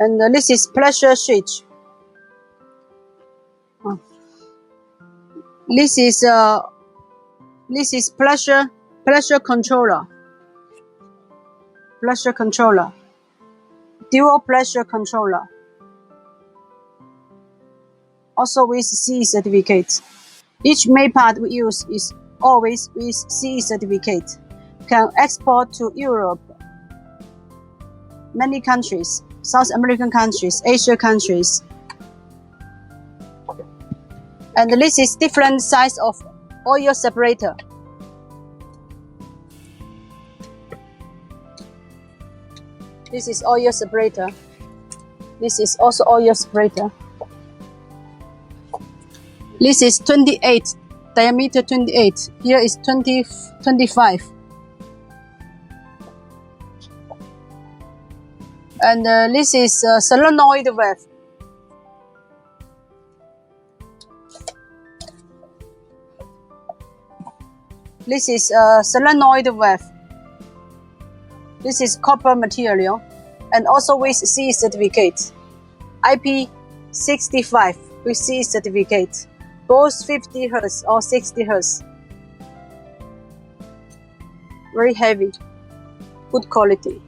And this is pressure switch. This is pressure controller. Pressure controller. Dual pressure controller. Also with CE certificate. Each main part we use is always with CE certificate. Can export to Europe, many countries, South American countries, Asia countries. And this is different size of oil separator. This is oil separator. This is also oil separator. This is 28, diameter 28. Here is 25. And this is solenoid valve. This is solenoid valve. This is copper material, and also with CE certificate. IP65 with CE certificate. Both 50 Hz or 60 Hz. Very heavy, good quality.